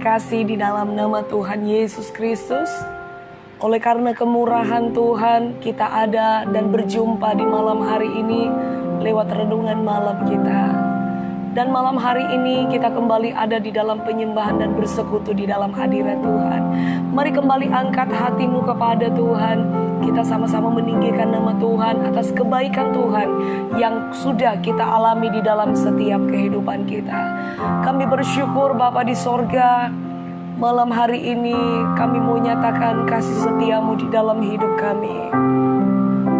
kasih di dalam nama Tuhan Yesus Kristus. Oleh karena kemurahan Tuhan, kita ada dan berjumpa di malam hari ini lewat renungan malam kita. Dan malam hari ini kita kembali ada di dalam penyembahan dan bersekutu di dalam hadirat Tuhan. Mari kembali angkat hatimu kepada Tuhan. Kita sama-sama meninggikan nama Tuhan atas kebaikan Tuhan yang sudah kita alami di dalam setiap kehidupan kita. Kami bersyukur Bapa di sorga, malam hari ini kami mau nyatakan kasih setiamu di dalam hidup kami.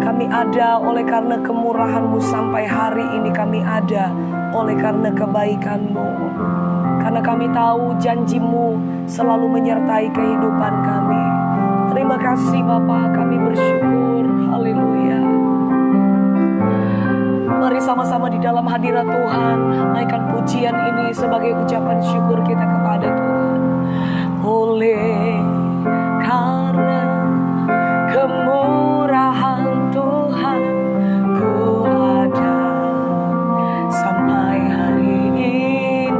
Kami ada oleh karena kemurahan-Mu, sampai hari ini kami ada oleh karena kebaikan-Mu. Karena kami tahu janji-Mu selalu menyertai kehidupan kami. Terima kasih Bapa, kami bersyukur. Haleluya. Mari sama-sama di dalam hadirat Tuhan naikkan pujian ini sebagai ucapan syukur kita kepada Tuhan. Oleh karena kemurahan Tuhan, ku ada sampai hari ini.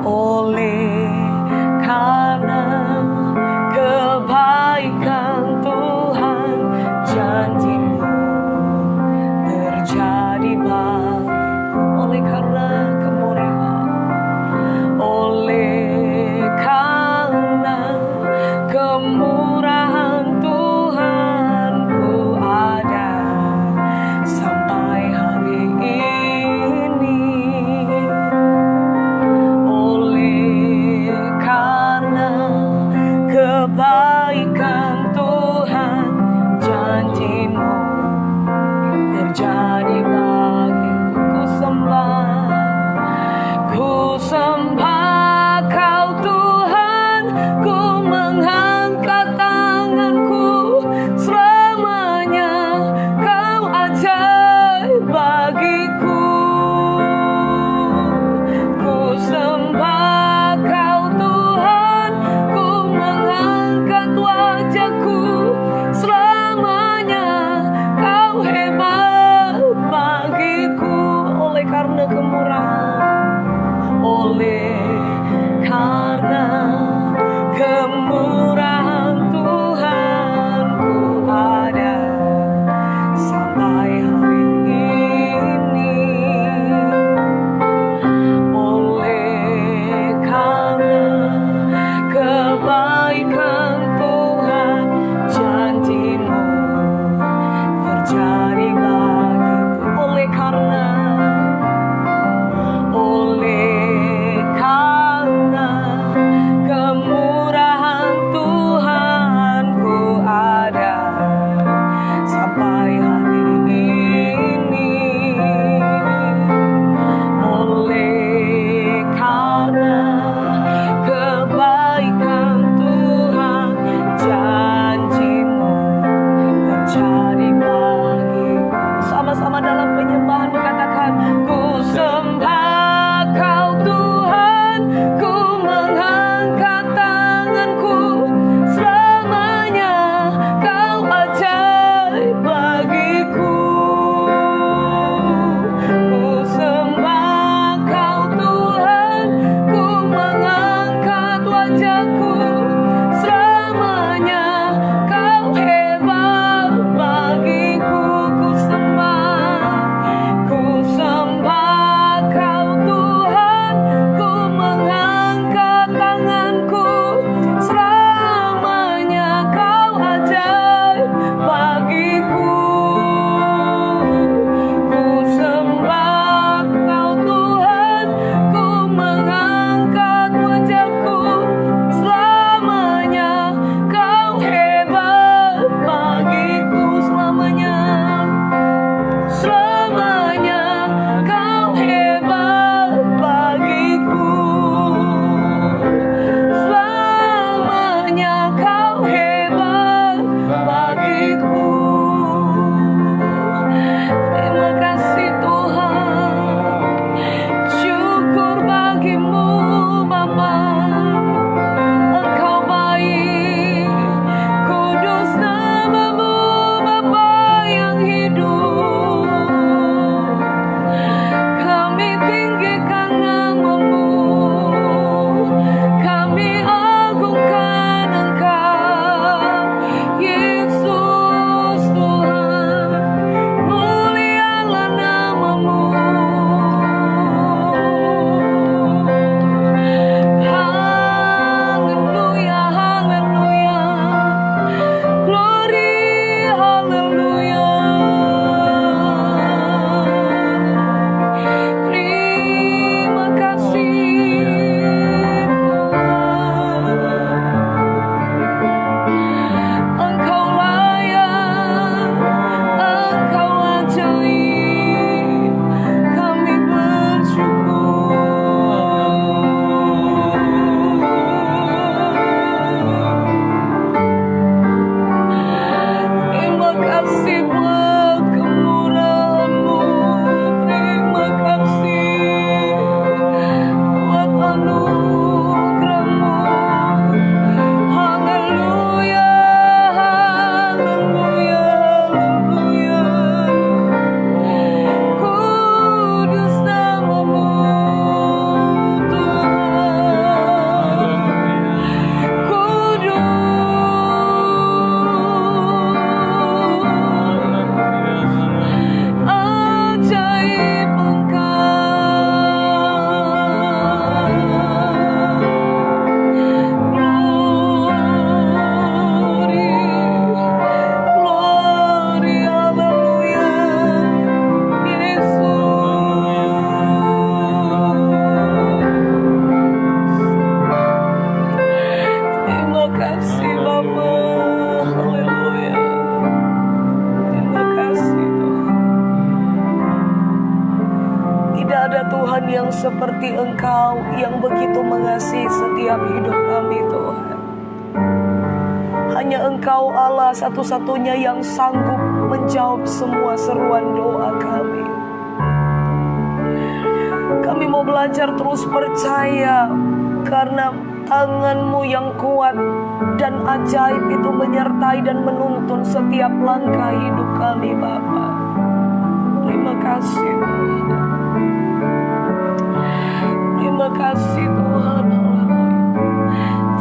Oleh karena kebaikan Tuhan, janji-Mu terjadi bagiku. Oleh karena kemurahan, oleh karena kemurahan Tuhan, ku ada sampai hari ini. Oleh karena kebaikan Tuhan, janji-Mu terjadi bagiku. Ku sembah Kau Tuhan, ku mengangkat tanganku selamanya. Kau ajaib bagiku. Ku sembah Kau Tuhan, ku mengangkat wajahku selamanya. Kau hebat bagiku. Oleh karena kemurahan, oleh karena kemurahan Tuhan, ku ada sampai hari ini. Oleh karena kebaikan Tuhan, janji-Mu terjadi bagiku. Oleh karena kemurahan Tuhan, ku ada sampai hari ini. Oleh karena kebaikan Tuhan, janji-Mu terjadi bagiku. Sama-sama dalam penyembahan berkata, Tidak ada Tuhan yang seperti Engkau yang begitu mengasihi setiap hidup kami Tuhan. Hanya Engkau Allah satu-satunya yang sanggup menjawab semua seruan doa kami. Kami mau belajar terus percaya karena tangan-Mu yang kuat dan ajaib itu menyertai dan menuntun setiap langkah hidup kami Bapa. Terima kasih Tuhan. Terima kasih Tuhan.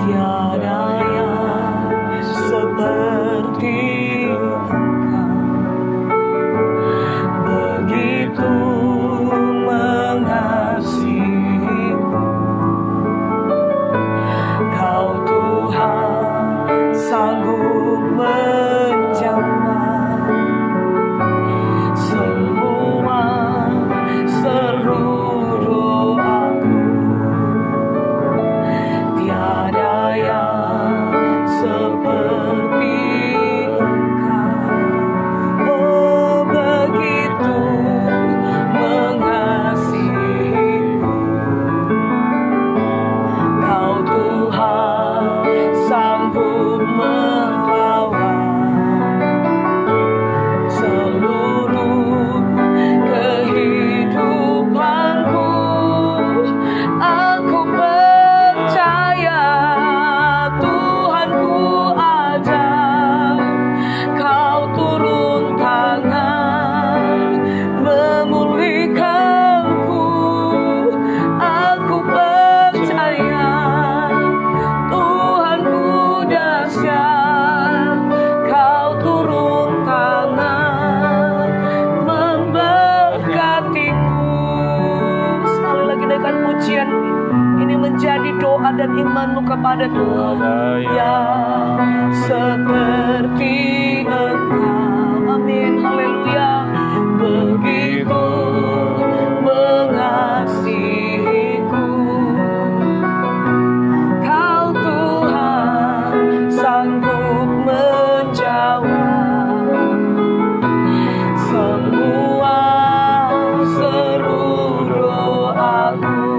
Tiada yang seperti Engkau, begitu mengasihiku. Kau Tuhan sanggup menjawab semua seru doaku. Tiada yang seperti Engkau, oh begitu mengasihiku. Kau Tuhan sanggup melawan seluruh kehidupanku. Aku percaya Tuhanku ada. Kau turun tangan memulihkanku. Aku percaya Tuhanku dahsyat. Kau turun tangan memberkatiku. Sekali lagi dengan pujian ini menjadi doa dan imanmu kepada Tuhan. Yang seperti Engkau, amin, haleluya. Begitu mengasihiku. Kau Tuhan sanggup menjawab semua seru doaku.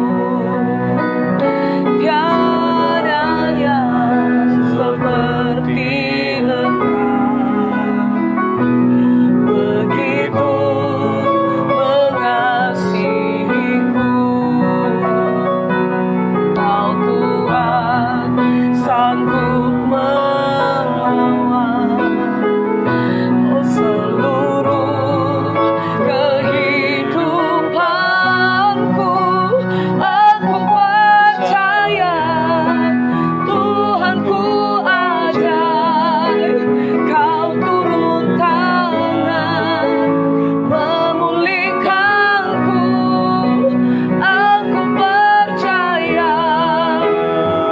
Tiada yang seperti Engkau, begitu mengasihiku. Kau Tuhan sanggup melawan seluruh kehidupanku. Aku percaya Tuhanku ada. Kau turun tangan memulihkanku. Aku percaya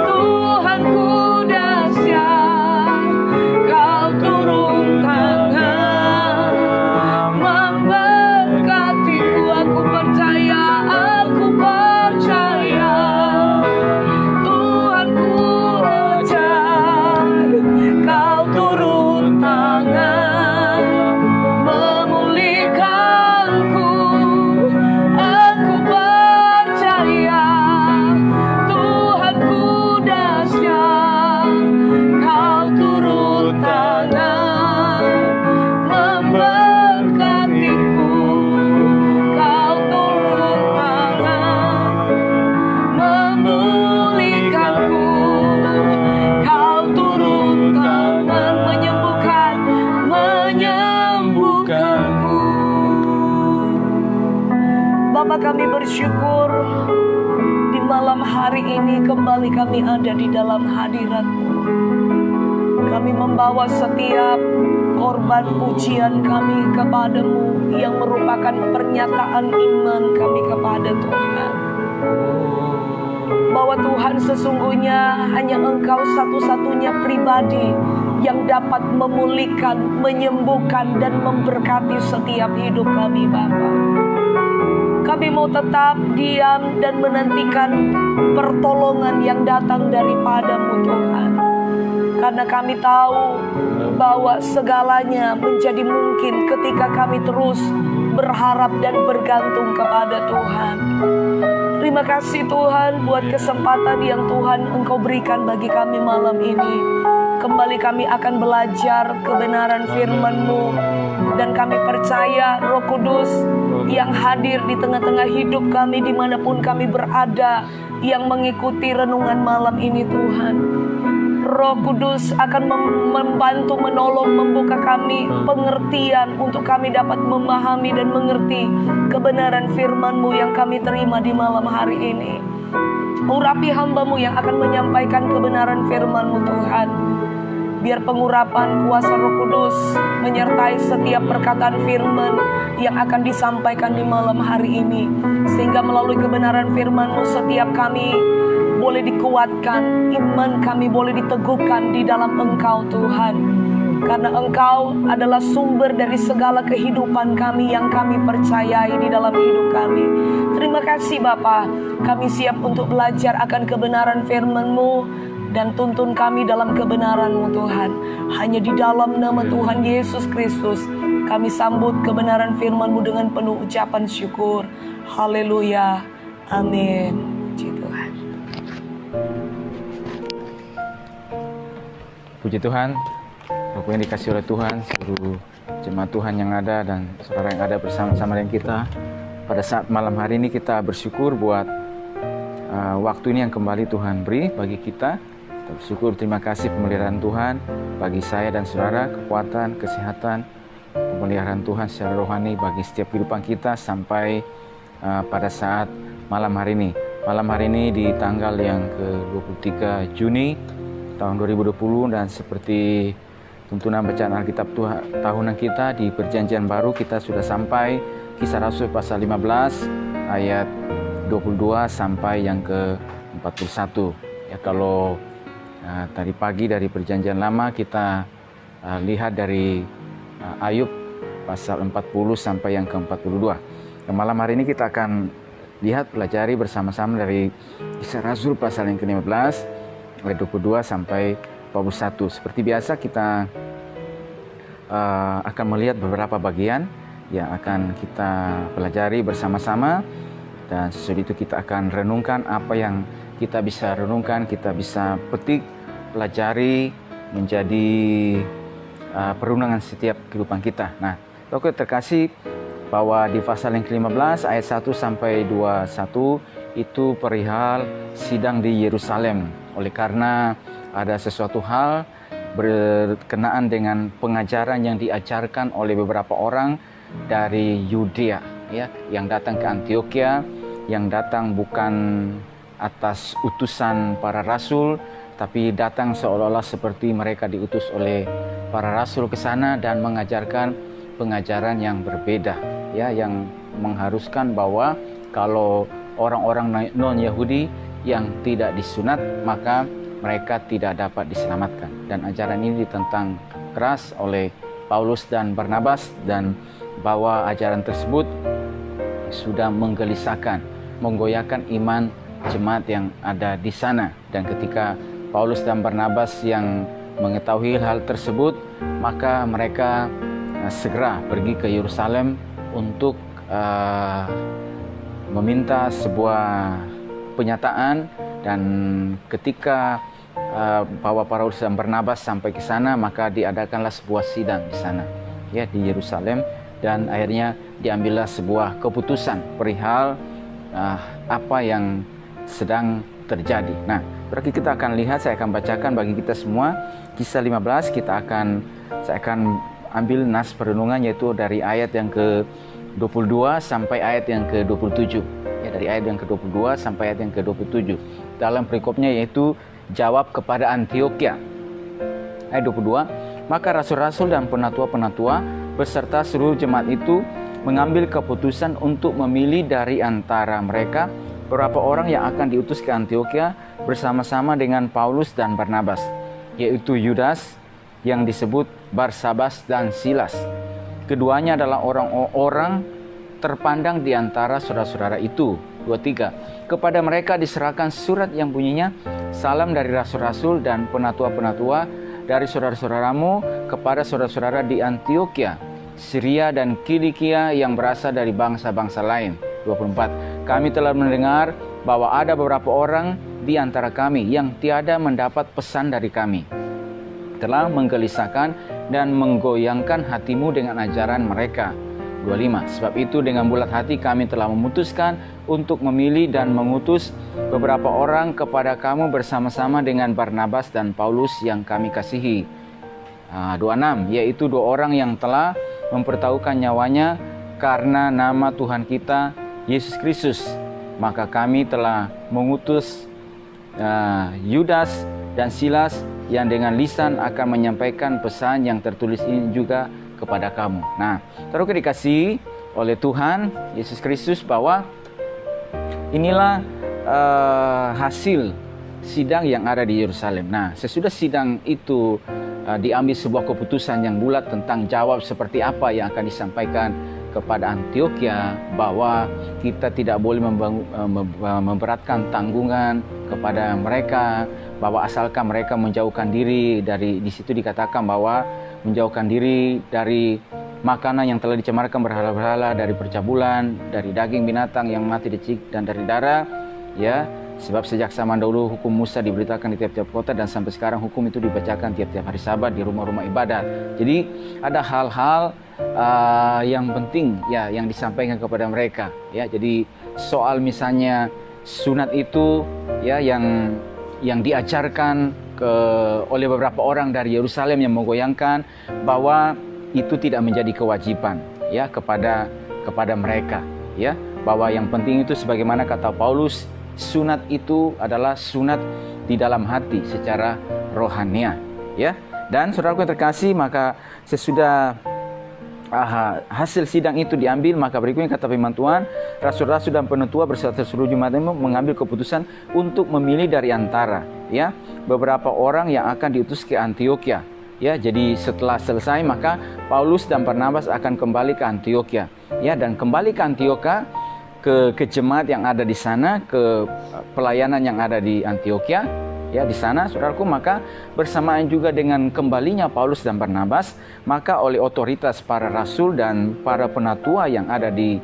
Tuhanku dahsyat. Kau turun tangan memberkatiku. Aku percaya Tuhanku ajaib. Kau turun tangan memulihkanku. Aku percaya Tuhanku dahsyat. Kau turun tangan memberkatiku. Kau turun tangan memulihkanku. Kau turun tangan menyembuhkanku. Bapa, kami bersyukur di malam hari ini kembali kami ada di dalam hadirat-Mu. Kami membawa setiap korban pujian kami kepadamu yang merupakan pernyataan iman kami kepada Tuhan. Bahwa Tuhan sesungguhnya hanya Engkau satu-satunya pribadi yang dapat memulihkan, menyembuhkan, dan memberkati setiap hidup kami Bapa. Kami mau tetap diam dan menantikan pertolongan yang datang daripada-Mu Tuhan. Karena kami tahu bahwa segalanya menjadi mungkin ketika kami terus berharap dan bergantung kepada Tuhan. Terima kasih Tuhan buat kesempatan yang Tuhan Engkau berikan bagi kami malam ini. Kembali kami akan belajar kebenaran firman-Mu. Dan kami percaya Roh Kudus yang hadir di tengah-tengah hidup kami dimanapun kami berada, yang mengikuti renungan malam ini Tuhan. Roh Kudus akan membantu, menolong, membuka kami pengertian untuk kami dapat memahami dan mengerti kebenaran firman-Mu yang kami terima di malam hari ini. Urapi hamba-Mu yang akan menyampaikan kebenaran firman-Mu Tuhan. Biar pengurapan kuasa Roh Kudus menyertai setiap perkataan firman yang akan disampaikan di malam hari ini. Sehingga melalui kebenaran firman-Mu setiap kami boleh dikuatkan, iman kami boleh diteguhkan di dalam Engkau Tuhan. Karena Engkau adalah sumber dari segala kehidupan kami yang kami percayai di dalam hidup kami. Terima kasih Bapa, kami siap untuk belajar akan kebenaran firman-Mu. Dan tuntun kami dalam kebenaran-Mu Tuhan. Hanya di dalam nama Tuhan Yesus Kristus kami sambut kebenaran firman-Mu dengan penuh ucapan syukur. Haleluya. Amin. Puji Tuhan. Puji Tuhan, Bapak yang dikasih oleh Tuhan, seluruh jemaat Tuhan yang ada dan saudara yang ada bersama-sama dengan kita. Pada saat malam hari ini kita bersyukur buat waktu ini yang kembali Tuhan beri bagi kita. Bersyukur, terima kasih pemeliharaan Tuhan bagi saya dan saudara, kekuatan, kesehatan, pemeliharaan Tuhan secara rohani bagi setiap kehidupan kita sampai pada saat malam hari ini. Malam hari ini di tanggal yang ke-23 Juni tahun 2020, dan seperti tuntunan bacaan Alkitab tahunan kita di Perjanjian Baru, kita sudah sampai Kisah Rasul pasal 15 ayat 22 sampai yang ke-41. Ya, kalau tadi pagi dari Perjanjian Lama kita lihat dari Ayub pasal 40 sampai yang ke-42. Dan malam hari ini kita akan lihat, pelajari bersama-sama dari Kisah Rasul pasal yang ke-15 ayat 22 sampai 41. Seperti biasa kita akan melihat beberapa bagian yang akan kita pelajari bersama-sama, dan sesudah itu kita akan renungkan apa yang kita bisa renungkan, kita bisa petik, pelajari menjadi perundangan setiap kehidupan kita. Nah, Bapak terkasih, bahwa di pasal yang ke-15 ayat 1 sampai 21 itu perihal sidang di Yerusalem. Oleh karena ada sesuatu hal berkenaan dengan pengajaran yang diajarkan oleh beberapa orang dari Yudea, ya, yang datang ke Antioquia, yang datang bukan atas utusan para rasul, tapi datang seolah-olah seperti mereka diutus oleh para rasul ke sana dan mengajarkan pengajaran yang berbeda, ya, yang mengharuskan bahwa kalau orang-orang non-Yahudi yang tidak disunat maka mereka tidak dapat diselamatkan. Dan ajaran ini ditentang keras oleh Paulus dan Barnabas, dan bahwa ajaran tersebut sudah menggelisahkan, menggoyahkan iman jemaat yang ada di sana. Dan ketika Paulus dan Barnabas yang mengetahui hal tersebut, maka mereka segera pergi ke Yerusalem untuk meminta sebuah penyataan. Dan ketika bahwa Paulus dan Barnabas sampai ke sana, maka diadakanlah sebuah sidang di sana, ya, di Yerusalem, dan akhirnya diambillah sebuah keputusan perihal apa yang sedang terjadi. Nah, berarti kita akan lihat, saya akan bacakan bagi kita semua Kisah 15. Saya akan ambil nas perenungan, yaitu dari ayat yang ke-22 sampai ayat yang ke-27. Ya, dari ayat yang ke-22 sampai ayat yang ke-27. Dalam perikopnya yaitu jawab kepada Antioquia. Ayat 22, maka rasul-rasul dan penatua-penatua beserta seluruh jemaat itu mengambil keputusan untuk memilih dari antara mereka beberapa orang yang akan diutus ke Antioquia bersama-sama dengan Paulus dan Barnabas, yaitu Yudas yang disebut Barsabas dan Silas. Keduanya adalah orang-orang terpandang di antara saudara-saudara itu. 23. Kepada mereka diserahkan surat yang bunyinya, salam dari rasul-rasul dan penatua-penatua dari saudara-saudaramu kepada saudara-saudara di Antioquia Syria dan Kilikia yang berasal dari bangsa-bangsa lain. 24. Kami telah mendengar bahwa ada beberapa orang di antara kami yang tiada mendapat pesan dari kami, telah menggelisahkan dan menggoyangkan hatimu dengan ajaran mereka. 25. Sebab itu dengan bulat hati kami telah memutuskan untuk memilih dan mengutus beberapa orang kepada kamu bersama-sama dengan Barnabas dan Paulus yang kami kasihi. 26. Yaitu 2 orang yang telah mempertaruhkan nyawanya karena nama Tuhan kita Yesus Kristus. Maka kami telah mengutus Yudas dan Silas yang dengan lisan akan menyampaikan pesan yang tertulis ini juga kepada kamu. Nah, terus dikasih oleh Tuhan Yesus Kristus bahwa inilah hasil sidang yang ada di Yerusalem. Nah, sesudah sidang itu diambil sebuah keputusan yang bulat tentang jawab seperti apa yang akan disampaikan kepada Antiokhia, bahwa kita tidak boleh memberatkan tanggungan kepada mereka, bahwa asalkan mereka menjauhkan diri dari, di situ dikatakan bahwa menjauhkan diri dari makanan yang telah dicemarkan berhala-berhala, dari percabulan, dari daging binatang yang mati dicik, dan dari darah, ya. Sebab sejak zaman dahulu hukum Musa diberitakan di tiap-tiap kota, dan sampai sekarang hukum itu dibacakan tiap-tiap hari Sabat di rumah-rumah ibadat. Jadi ada hal-hal yang penting ya yang disampaikan kepada mereka, ya. Jadi soal misalnya sunat itu ya yang diajarkan oleh beberapa orang dari Yerusalem yang menggoyangkan, bahwa itu tidak menjadi kewajiban ya kepada mereka, ya, bahwa yang penting itu sebagaimana kata Paulus, sunat itu adalah sunat di dalam hati secara rohania, ya. Dan saudaraku yang terkasih, maka sesudah hasil sidang itu diambil, maka berikutnya kata firman Tuhan, rasul-rasul dan penutua berserta seluruh jemaat mengambil keputusan untuk memilih dari antara ya beberapa orang yang akan diutus ke Antiokhia. Ya, jadi setelah selesai maka Paulus dan Barnabas akan kembali ke Antiokhia. Ya, dan kembali ke Antiokhia, ke jemaat yang ada di sana, ke pelayanan yang ada di Antiokhia, ya di sana, saudaraku. Maka bersamaan juga dengan kembalinya Paulus dan Barnabas, maka oleh otoritas para rasul dan para penatua yang ada di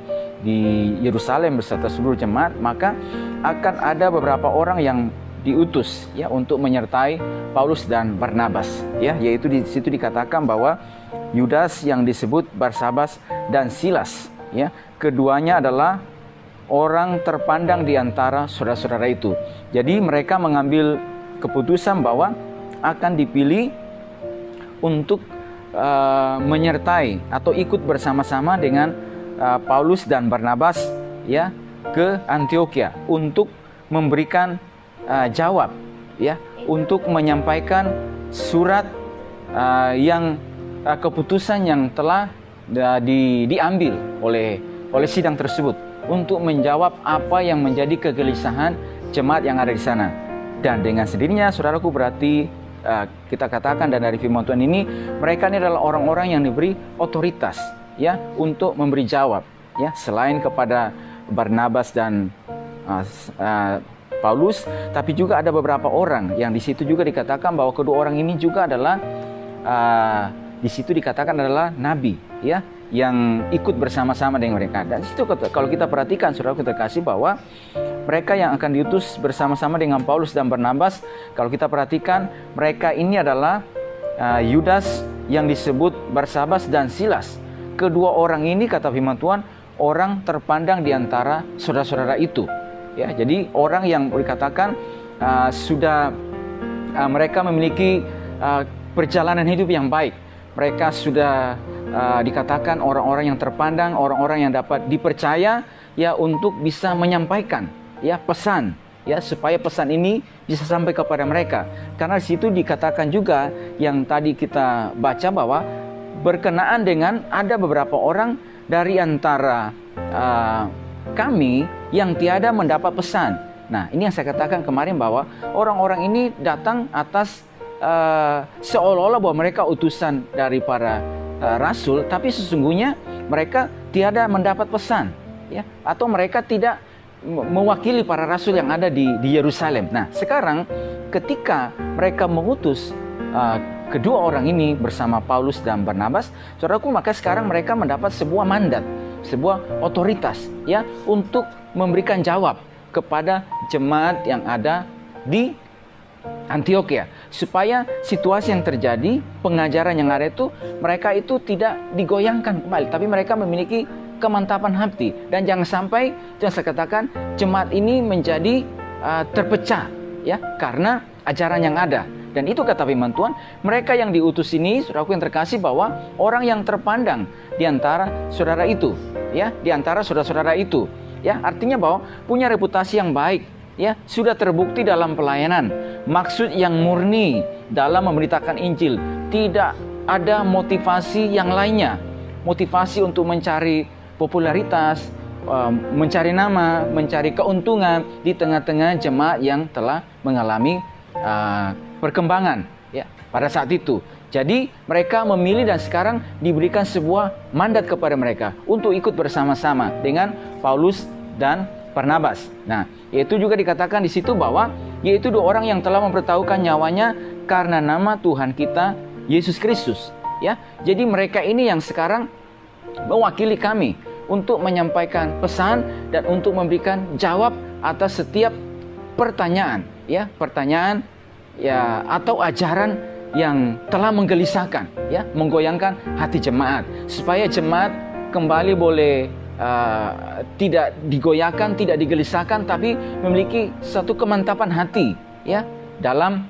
Yerusalem beserta seluruh jemaat, maka akan ada beberapa orang yang diutus ya untuk menyertai Paulus dan Barnabas, ya, yaitu di situ dikatakan bahwa Yudas yang disebut Barsabas dan Silas, ya, keduanya adalah orang terpandang di antara saudara-saudara itu. Jadi mereka mengambil keputusan bahwa akan dipilih untuk menyertai atau ikut bersama-sama dengan Paulus dan Barnabas ya ke Antiokhia untuk memberikan jawab ya, untuk menyampaikan surat yang keputusan yang telah diambil oleh sidang tersebut, untuk menjawab apa yang menjadi kegelisahan jemaat yang ada di sana. Dan dengan sendirinya, saudaraku, berarti kita katakan, dan dari firman Tuhan ini, mereka ini adalah orang-orang yang diberi otoritas ya untuk memberi jawab ya, selain kepada Barnabas dan Paulus, tapi juga ada beberapa orang yang di situ juga dikatakan bahwa kedua orang ini juga adalah di situ dikatakan adalah nabi ya, yang ikut bersama-sama dengan mereka. Dan situ kalau kita perhatikan, saudara kita kasih bahwa mereka yang akan diutus bersama-sama dengan Paulus dan Barnabas, kalau kita perhatikan mereka ini adalah Yudas yang disebut Barsabas dan Silas. Kedua orang ini kata firman Tuhan, orang terpandang di antara saudara-saudara itu. Ya, jadi orang yang dikatakan sudah mereka memiliki perjalanan hidup yang baik. Mereka sudah dikatakan orang-orang yang terpandang, orang-orang yang dapat dipercaya ya untuk bisa menyampaikan ya pesan ya, supaya pesan ini bisa sampai kepada mereka. Karena di situ dikatakan juga yang tadi kita baca bahwa berkenaan dengan ada beberapa orang dari antara kami yang tiada mendapat pesan. Nah, ini yang saya katakan kemarin bahwa orang-orang ini datang atas seolah-olah bahwa mereka utusan dari para rasul, tapi sesungguhnya mereka tiada mendapat pesan, ya, atau mereka tidak mewakili para rasul yang ada di Yerusalem. Nah, sekarang ketika mereka mengutus kedua orang ini bersama Paulus dan Barnabas, saudaraku, maka sekarang mereka mendapat sebuah mandat, sebuah otoritas, ya, untuk memberikan jawab kepada jemaat yang ada di Antioquia, supaya situasi yang terjadi, pengajaran yang ada itu, mereka itu tidak digoyangkan kembali, tapi mereka memiliki kemantapan hati. Dan jangan sampai, yang saya katakan, jemaat ini menjadi terpecah, ya, karena ajaran yang ada. Dan itu kata firman Tuhan, mereka yang diutus ini, saudaraku yang terkasih, bahwa orang yang terpandang di antara saudara itu, ya, di antara saudara-saudara itu, ya, artinya bahwa punya reputasi yang baik, ya, sudah terbukti dalam pelayanan, maksud yang murni dalam memberitakan Injil, tidak ada motivasi yang lainnya, motivasi untuk mencari popularitas, mencari nama, mencari keuntungan di tengah-tengah jemaat yang telah mengalami perkembangan, ya, pada saat itu. Jadi mereka memilih dan sekarang diberikan sebuah mandat kepada mereka untuk ikut bersama-sama dengan Paulus dan Barnabas. Nah, yaitu juga dikatakan di situ bahwa yaitu dua orang yang telah mempertaruhkan nyawanya karena nama Tuhan kita Yesus Kristus, ya. Jadi mereka ini yang sekarang mewakili kami untuk menyampaikan pesan dan untuk memberikan jawab atas setiap pertanyaan, ya, pertanyaan, ya, atau ajaran yang telah menggelisahkan, ya, menggoyangkan hati jemaat, supaya jemaat kembali boleh tidak digoyahkan, tidak digelisahkan, tapi memiliki satu kemantapan hati, ya, dalam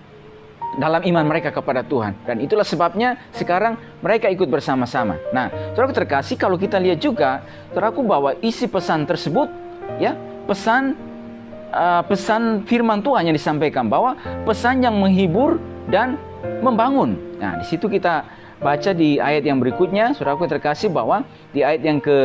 iman mereka kepada Tuhan. Dan itulah sebabnya sekarang mereka ikut bersama-sama. Nah, saudaraku terkasih, kalau kita lihat juga, saudaraku, bahwa isi pesan tersebut, ya, pesan firman Tuhan yang disampaikan, bahwa pesan yang menghibur dan membangun. Nah, di situ kita baca di ayat yang berikutnya, saudaraku terkasih, bahwa di ayat yang ke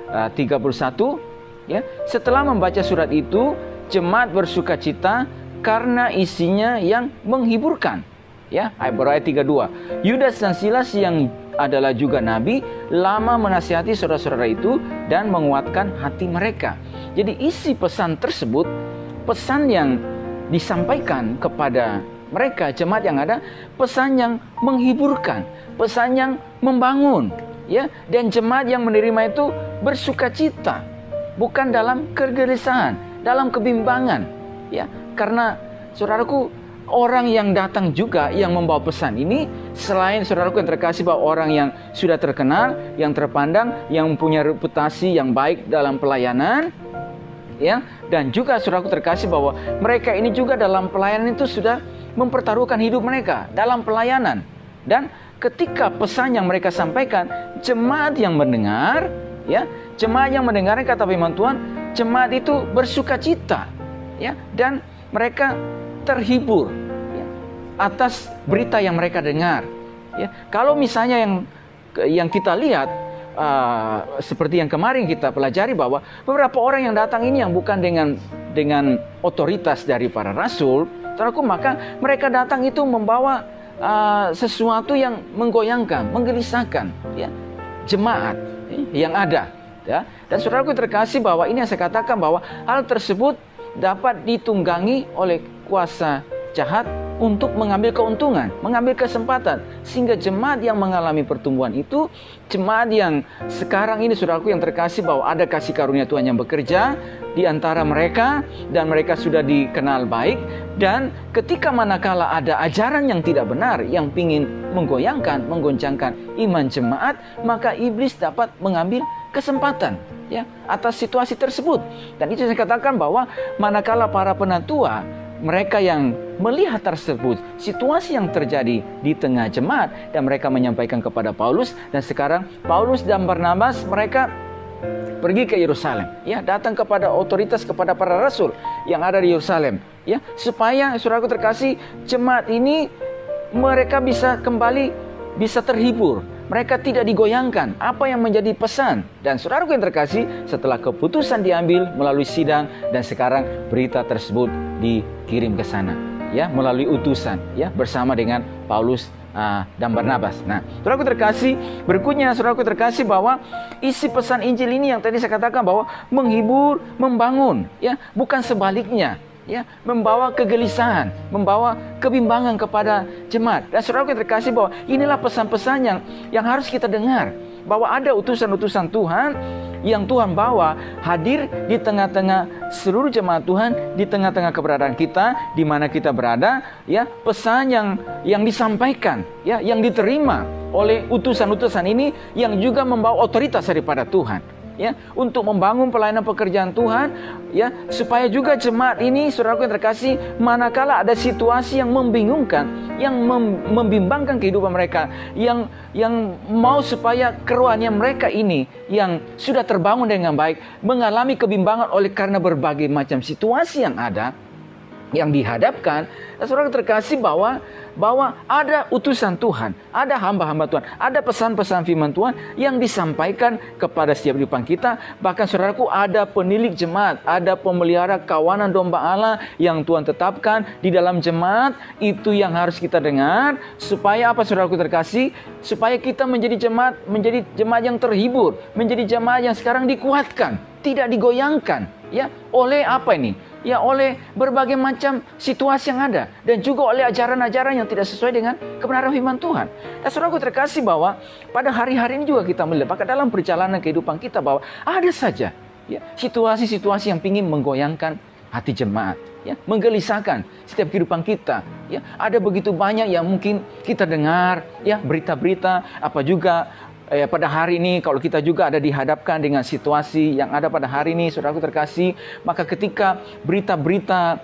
31, ya, setelah membaca surat itu, jemaat bersuka cita karena isinya yang menghiburkan, ya. Ayat 32, Yudas dan Silas yang adalah juga nabi lama menasihati saudara-saudara itu dan menguatkan hati mereka. Jadi isi pesan tersebut, pesan yang disampaikan kepada mereka jemaat yang ada, pesan yang menghiburkan, pesan yang membangun, ya. Dan jemaat yang menerima itu bersuka cita, bukan dalam kegelisahan, dalam kebimbangan, ya. Karena saudaraku, orang yang datang juga yang membawa pesan ini, selain saudaraku yang terkasih, bahwa orang yang sudah terkenal, yang terpandang, yang punya reputasi yang baik dalam pelayanan, ya, dan juga saudaraku terkasih bahwa mereka ini juga dalam pelayanan itu sudah mempertaruhkan hidup mereka dalam pelayanan. Dan ketika pesan yang mereka sampaikan, jemaat yang mendengar, ya, jemaat yang mendengar, kata firman Tuhan, jemaat itu bersuka cita, ya, dan mereka terhibur, ya, atas berita yang mereka dengar, ya. Kalau misalnya yang kita lihat, seperti yang kemarin kita pelajari, bahwa beberapa orang yang datang ini yang bukan dengan otoritas dari para rasul, saudaraku, maka mereka datang itu membawa sesuatu yang menggoyangkan, menggelisahkan, ya, jemaat yang ada, ya. Dan saudaraku terkasih, bahwa ini yang saya katakan, bahwa hal tersebut dapat ditunggangi oleh kuasa jahat untuk mengambil keuntungan, mengambil kesempatan, sehingga jemaat yang mengalami pertumbuhan itu, jemaat yang sekarang ini, saudaraku yang terkasih, bahwa ada kasih karunia Tuhan yang bekerja di antara mereka, dan mereka sudah dikenal baik. Dan ketika manakala ada ajaran yang tidak benar, yang ingin menggoyangkan, menggoncangkan iman jemaat, maka iblis dapat mengambil kesempatan, ya, atas situasi tersebut. Dan itu saya katakan, bahwa manakala para penatua, mereka yang melihat tersebut, situasi yang terjadi di tengah jemaat, dan mereka menyampaikan kepada Paulus, dan sekarang Paulus dan Barnabas mereka pergi ke Yerusalem, ya, datang kepada otoritas, kepada para rasul yang ada di Yerusalem, ya, supaya saudaraku terkasih, jemaat ini mereka bisa kembali, bisa terhibur, mereka tidak digoyangkan apa yang menjadi pesan. Dan saudaraku yang terkasih, setelah keputusan diambil melalui sidang, dan sekarang berita tersebut dikirim ke sana, ya, melalui utusan, ya, bersama dengan Paulus dan Barnabas. Nah, saudaraku terkasih, berikutnya saudaraku terkasih, bahwa isi pesan Injil ini yang tadi saya katakan, bahwa menghibur, membangun, ya, bukan sebaliknya, ya, membawa kegelisahan, membawa kebimbangan kepada jemaat. Dan saudara yang terkasih, bahwa inilah pesan-pesan yang harus kita dengar, bahwa ada utusan-utusan Tuhan yang Tuhan bawa hadir di tengah-tengah seluruh jemaat Tuhan, di tengah-tengah keberadaan kita, di mana kita berada, ya, pesan yang disampaikan, ya, yang diterima oleh utusan-utusan ini yang juga membawa otoritas daripada Tuhan, ya, untuk membangun pelayanan pekerjaan Tuhan, ya, supaya juga jemaat ini, saudaraku yang terkasih, manakala ada situasi yang membingungkan, yang membimbangkan kehidupan mereka, yang mau supaya kerohanian mereka ini yang sudah terbangun dengan baik mengalami kebimbangan oleh karena berbagai macam situasi yang ada, yang dihadapkan. Saudara terkasih, bahwa ada utusan Tuhan, ada hamba-hamba Tuhan, ada pesan-pesan firman Tuhan yang disampaikan kepada setiap kehidupan kita. Bahkan saudaraku, ada penilik jemaat, ada pemelihara kawanan domba Allah yang Tuhan tetapkan di dalam jemaat. Itu yang harus kita dengar. Supaya apa, saudaraku terkasih? Supaya kita menjadi jemaat yang terhibur, menjadi jemaat yang sekarang dikuatkan, tidak digoyangkan, ya, oleh apa ini? Ya, oleh berbagai macam situasi yang ada, dan juga oleh ajaran-ajaran yang tidak sesuai dengan kebenaran firman Tuhan. Dan saudaraku terkasih, bahwa pada hari-hari ini juga kita melihat, bahkan dalam perjalanan kehidupan kita, bahwa ada saja, ya, situasi-situasi yang ingin menggoyangkan hati jemaat, ya, menggelisahkan setiap kehidupan kita. Ya, ada begitu banyak yang mungkin kita dengar, ya, berita-berita, apa juga pada hari ini, kalau kita juga ada dihadapkan dengan situasi yang ada pada hari ini, saudaraku terkasih, maka ketika berita-berita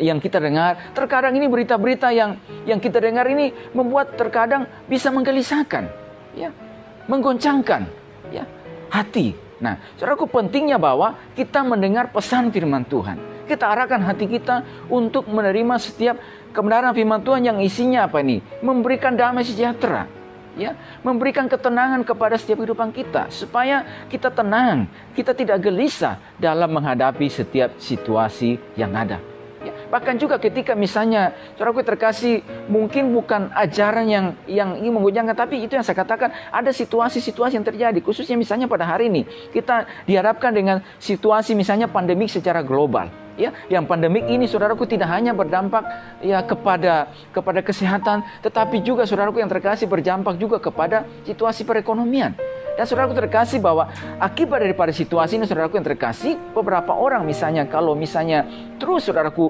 yang kita dengar, terkadang ini berita-berita yang kita dengar ini membuat terkadang bisa menggelisahkan, ya, menggoncangkan, ya, hati. Nah, saudaraku, pentingnya bahwa kita mendengar pesan firman Tuhan. Kita arahkan hati kita untuk menerima setiap kebenaran firman Tuhan yang isinya apa ini? Memberikan damai sejahtera, ya, memberikan ketenangan kepada setiap kehidupan kita, supaya kita tenang, kita tidak gelisah dalam menghadapi setiap situasi yang ada. Ya, bahkan juga ketika misalnya, saudaraku terkasih, mungkin bukan ajaran yang ingin menggoyangkan, tapi itu yang saya katakan, ada situasi-situasi yang terjadi, khususnya misalnya pada hari ini kita dihadapkan dengan situasi misalnya pandemik secara global. Ya, yang pandemik ini, saudaraku, tidak hanya berdampak, ya, kepada kesehatan, tetapi juga, saudaraku yang terkasih, berdampak juga kepada situasi perekonomian. Dan saudaraku terkasih, bahwa akibat daripada situasi ini, saudaraku yang terkasih, beberapa orang misalnya, kalau misalnya terus, saudaraku,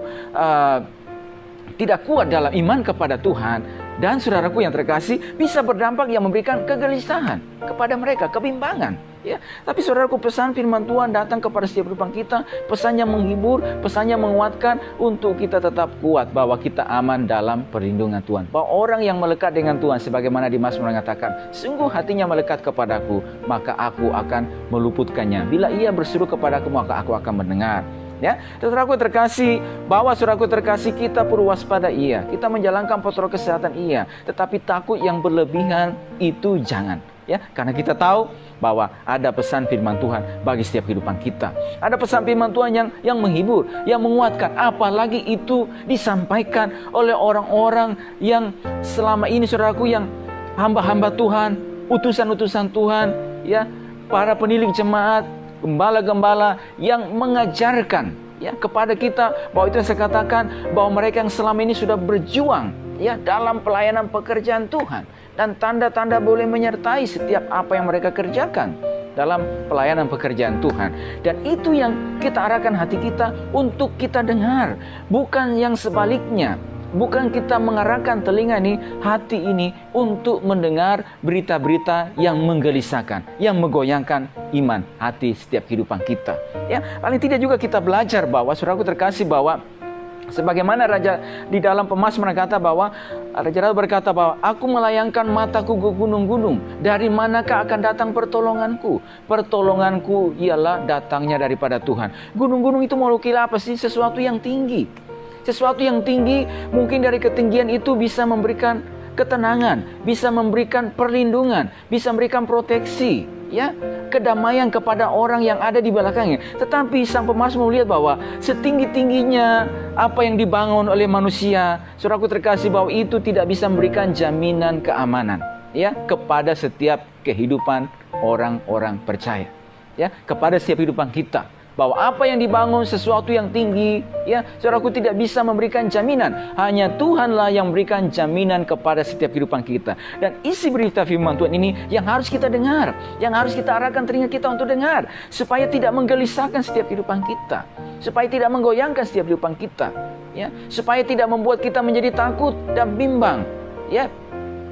tidak kuat dalam iman kepada Tuhan, dan saudaraku yang terkasih, bisa berdampak yang memberikan kegelisahan kepada mereka, kebimbangan, ya. Tapi saudaraku, pesan firman Tuhan datang kepada setiap kehidupan kita, pesannya menghibur, pesannya menguatkan untuk kita tetap kuat, bahwa kita aman dalam perlindungan Tuhan. Bahwa orang yang melekat dengan Tuhan, sebagaimana di Mazmur mengatakan, sungguh hatinya melekat kepadaku, maka aku akan meluputkannya. Bila ia berseru kepadaku, maka aku akan mendengar. Ya, saudaraku terkasih, bahwa saudaraku terkasih, kita perlu waspada, iya, kita menjalankan protokol kesehatan, iya, tetapi takut yang berlebihan itu jangan, ya, karena kita tahu bahwa ada pesan firman Tuhan bagi setiap kehidupan kita. Ada pesan firman Tuhan yang menghibur, yang menguatkan, apalagi itu disampaikan oleh orang-orang yang selama ini, saudaraku, yang hamba-hamba Tuhan, utusan-utusan Tuhan, ya, para penilik jemaat, gembala-gembala yang mengajarkan, ya, kepada kita, bahwa itu yang saya katakan, bahwa mereka yang selama ini sudah berjuang, ya, dalam pelayanan pekerjaan Tuhan, dan tanda-tanda boleh menyertai setiap apa yang mereka kerjakan dalam pelayanan pekerjaan Tuhan. Dan itu yang kita arahkan hati kita untuk kita dengar, bukan yang sebaliknya. Bukan kita mengarahkan telinga ini, hati ini, untuk mendengar berita-berita yang menggelisahkan, yang menggoyangkan iman hati setiap kehidupan kita. Ya, paling tidak juga kita belajar bahwa, saudaraku terkasih, bahwa sebagaimana Raja di dalam Pemazmur berkata, bahwa Raja Daud berkata bahwa aku melayangkan mataku ke gunung-gunung, dari manakah akan datang pertolonganku? Pertolonganku ialah datangnya daripada Tuhan. Gunung-gunung itu mewakili apa sih? Sesuatu yang tinggi. Sesuatu yang tinggi, mungkin dari ketinggian itu bisa memberikan ketenangan, bisa memberikan perlindungan, bisa memberikan proteksi, ya, kedamaian kepada orang yang ada di belakangnya. Tetapi sang pemazmur melihat bahwa setinggi-tingginya apa yang dibangun oleh manusia, saudaraku terkasih, bahwa itu tidak bisa memberikan jaminan keamanan, ya, kepada setiap kehidupan orang-orang percaya, ya, kepada setiap kehidupan kita. bahwa apa yang dibangun sesuatu yang tinggi, ya, saudaraku, tidak bisa memberikan jaminan. Hanya Tuhanlah yang memberikan jaminan kepada setiap kehidupan kita. Dan isi berita firman Tuhan ini yang harus kita dengar, yang harus kita arahkan telinga kita untuk dengar, supaya tidak menggelisahkan setiap kehidupan kita, supaya tidak menggoyangkan setiap kehidupan kita, ya, supaya tidak membuat kita menjadi takut dan bimbang, ya,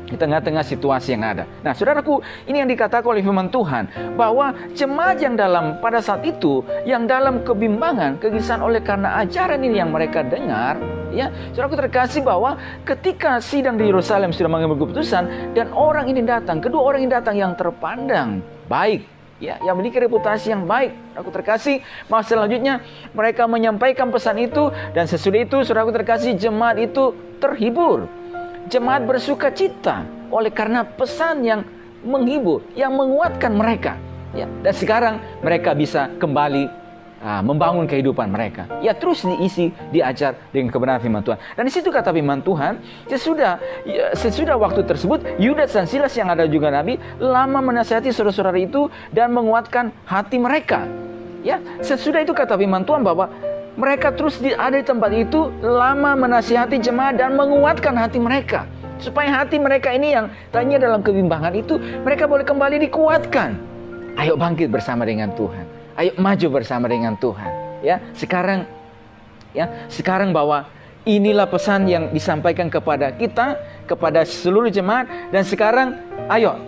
di tengah-tengah situasi yang ada. Nah, saudaraku, ini yang dikatakan oleh firman Tuhan, bahwa jemaat yang pada saat itu, yang dalam kebimbangan, kegelisahan oleh karena ajaran ini yang mereka dengar, ya, saudaraku terkasih, bahwa ketika sidang di Yerusalem sudah mengambil keputusan, dan orang ini datang, kedua orang ini datang yang terpandang baik, ya, yang memiliki reputasi yang baik. Aku terkasih, masa selanjutnya mereka menyampaikan pesan itu, dan sesudah itu, saudaraku terkasih, jemaat itu terhibur. Jemaat bersuka cita oleh karena pesan yang menghibur, yang menguatkan mereka, ya. Dan sekarang mereka bisa kembali membangun kehidupan mereka, ya, terus diisi, diajar dengan kebenaran firman Tuhan. Dan di situ kata firman Tuhan, sesudah waktu tersebut, Yudas dan Silas yang ada juga Nabi lama menasihati saudara-saudara itu dan menguatkan hati mereka, ya. Sesudah itu kata firman Tuhan bahwa mereka terus ada di tempat itu, lama menasihati jemaat dan menguatkan hati mereka, supaya hati mereka ini yang tadinya dalam kebimbangan itu, mereka boleh kembali dikuatkan. Ayo bangkit bersama dengan Tuhan, ayo maju bersama dengan Tuhan, ya. Sekarang bahwa inilah pesan yang disampaikan kepada kita, kepada seluruh jemaat. Dan sekarang ayo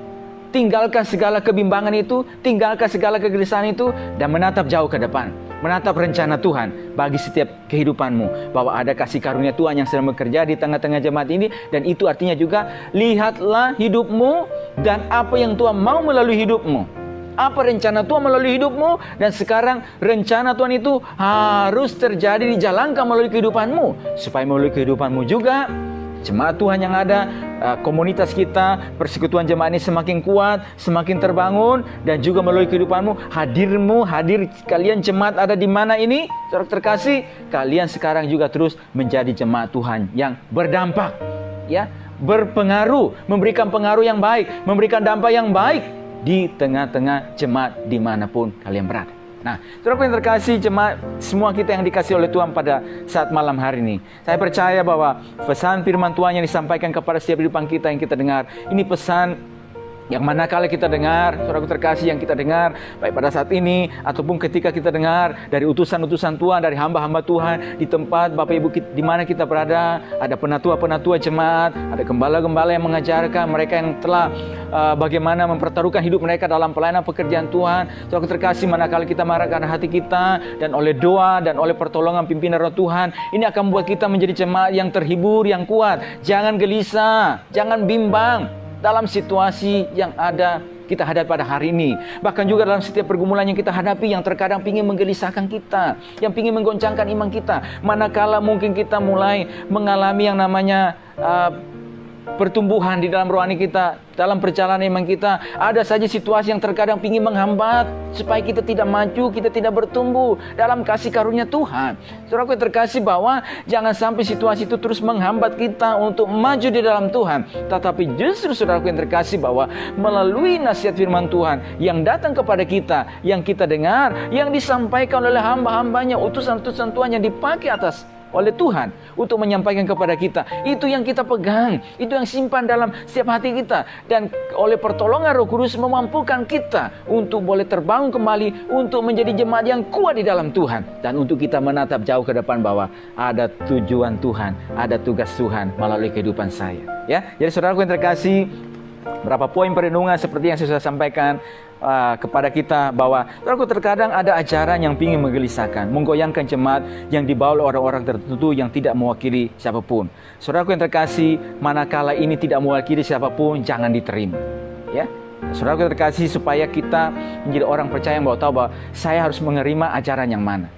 tinggalkan segala kebimbangan itu, tinggalkan segala kegelisahan itu, dan menatap jauh ke depan, menatap rencana Tuhan bagi setiap kehidupanmu, bahwa ada kasih karunia Tuhan yang sedang bekerja di tengah-tengah jemaat ini. Dan itu artinya juga, lihatlah hidupmu dan apa yang Tuhan mau melalui hidupmu, apa rencana Tuhan melalui hidupmu. Dan sekarang rencana Tuhan itu harus terjadi, dijalankan melalui kehidupanmu, supaya melalui kehidupanmu juga jemaat Tuhan yang ada, komunitas kita, persekutuan jemaat ini semakin kuat, semakin terbangun. Dan juga melalui kehidupanmu, hadir kalian jemaat ada di mana ini, saudara terkasih, kalian sekarang juga terus menjadi jemaat Tuhan yang berdampak, ya, berpengaruh, memberikan pengaruh yang baik, memberikan dampak yang baik di tengah-tengah jemaat dimanapun kalian berada. Nah, saudara yang terkasih, jemaat semua kita yang dikasih oleh Tuhan pada saat malam hari ini, saya percaya bahwa pesan firman Tuhan yang disampaikan kepada setiap kehidupan kita yang kita dengar, ini pesan yang manakala kita dengar, saudara terkasih, yang kita dengar baik pada saat ini ataupun ketika kita dengar dari utusan-utusan Tuhan, dari hamba-hamba Tuhan di tempat Bapak Ibu di mana kita berada, ada penatua-penatua jemaat, ada gembala-gembala yang mengajarkan mereka yang telah bagaimana mempertaruhkan hidup mereka dalam pelayanan pekerjaan Tuhan. Saudara terkasih, manakala kita marahkan hati kita dan oleh doa dan oleh pertolongan pimpinan Roh Tuhan, ini akan membuat kita menjadi jemaat yang terhibur, yang kuat. Jangan gelisah, jangan bimbang dalam situasi yang ada kita hadapi pada hari ini. Bahkan juga dalam setiap pergumulan yang kita hadapi, yang terkadang ingin menggelisahkan kita, yang ingin menggoncangkan iman kita. Manakala mungkin kita mulai mengalami yang namanya pertumbuhan di dalam rohani kita, dalam perjalanan iman kita, ada saja situasi yang terkadang ingin menghambat supaya kita tidak maju, kita tidak bertumbuh dalam kasih karunia Tuhan. Saudaraku yang terkasih, bahwa jangan sampai situasi itu terus menghambat kita untuk maju di dalam Tuhan. Tetapi justru saudaraku yang terkasih, bahwa melalui nasihat firman Tuhan yang datang kepada kita, yang kita dengar, yang disampaikan oleh hamba-hambanya, utusan-utusan Tuhan yang dipakai oleh Tuhan untuk menyampaikan kepada kita, itu yang kita pegang, itu yang simpan dalam setiap hati kita. Dan oleh pertolongan Roh Kudus memampukan kita untuk boleh terbangun kembali, untuk menjadi jemaat yang kuat di dalam Tuhan, dan untuk kita menatap jauh ke depan bahwa ada tujuan Tuhan, ada tugas Tuhan melalui kehidupan saya. Ya, jadi saudaraku yang terkasih, berapa poin perenungan seperti yang saya sudah sampaikan kepada kita, bahwa terkadang ada ajaran yang ingin menggelisahkan, menggoyangkan jemaat yang dibawa oleh orang-orang tertentu yang tidak mewakili siapapun. Saudaraku yang terkasih, manakala ini tidak mewakili siapapun, jangan diterima. Ya, saudaraku yang terkasih, supaya kita menjadi orang percaya yang tahu bahwa saya harus menerima ajaran yang mana.